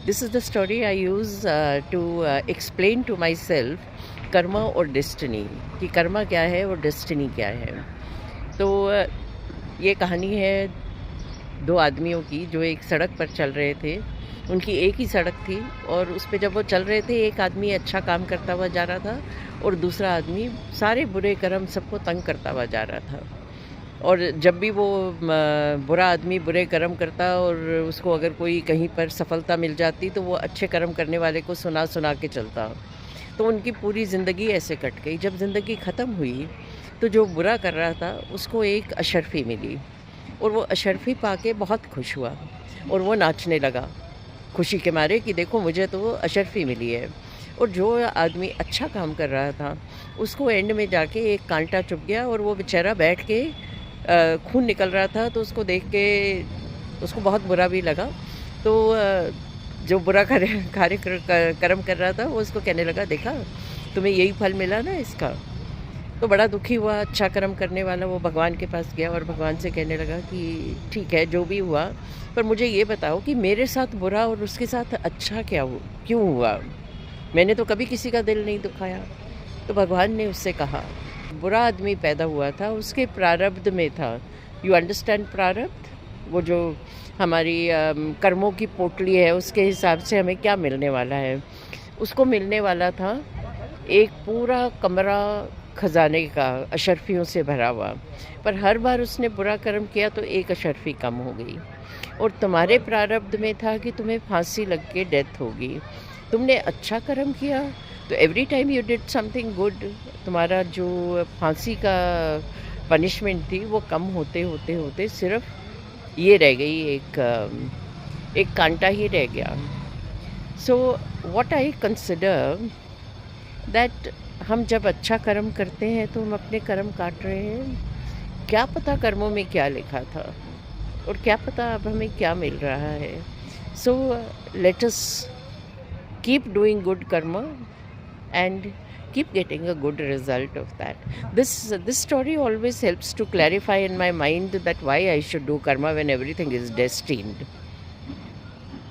This is the story I use to explain to myself Karma और destiny, कि कर्मा क्या है और डेस्टिनी क्या है। तो ये कहानी है दो आदमियों की जो एक सड़क पर चल रहे थे। उनकी एक ही सड़क थी और उस पे जब वो चल रहे थे, एक आदमी अच्छा काम करता हुआ जा रहा था और दूसरा आदमी सारे बुरे कर्म सबको तंग करता हुआ जा रहा था। और जब भी वो बुरा आदमी बुरे कर्म करता और उसको अगर कोई कहीं पर सफलता मिल जाती तो वो अच्छे कर्म करने वाले को सुना सुना के चलता। तो उनकी पूरी ज़िंदगी ऐसे कट गई। जब ज़िंदगी ख़त्म हुई तो जो बुरा कर रहा था उसको एक अशर्फ़ी मिली और वो अशर्फ़ी पाके बहुत खुश हुआ और वो नाचने लगा खुशी के मारे कि देखो मुझे तो अशर्फ़ी मिली है। और जो आदमी अच्छा काम कर रहा था उसको एंड में जाके एक कांटा चुभ गया और वो बेचारा बैठ के खून निकल रहा था, तो उसको देख के उसको बहुत बुरा भी लगा। तो जो बुरा कर्म कर रहा था वो उसको कहने लगा, देखा तुम्हें यही फल मिला ना इसका। तो बड़ा दुखी हुआ। अच्छा कर्म करने वाला वो भगवान के पास गया और भगवान से कहने लगा कि ठीक है जो भी हुआ, पर मुझे ये बताओ कि मेरे साथ बुरा और उसके साथ अच्छा क्यों हुआ। मैंने तो कभी किसी का दिल नहीं दुखाया। तो भगवान ने उससे कहा, बुरा आदमी पैदा हुआ था उसके प्रारब्ध में था। यू अंडरस्टैंड प्रारब्ध? वो जो हमारी कर्मों की पोटली है उसके हिसाब से हमें क्या मिलने वाला है। उसको मिलने वाला था एक पूरा कमरा खजाने का अशर्फियों से भरा हुआ, पर हर बार उसने बुरा कर्म किया तो एक अशर्फी कम हो गई। और तुम्हारे प्रारब्ध में था कि तुम्हें फांसी लग के डेथ होगी। तुमने अच्छा कर्म किया तो every time you did something good, तुम्हारा जो फांसी का पनिशमेंट थी वो कम होते होते होते सिर्फ ये रह गई, एक कांटा ही रह गया। So what I consider that हम जब अच्छा कर्म करते हैं तो हम अपने कर्म काट रहे हैं। क्या पता कर्मों में क्या लिखा था और क्या पता अब हमें क्या मिल रहा है। So let us keep doing good karma and keep getting a good result of that. This story always helps to clarify in my mind that why I should do karma when everything is destined.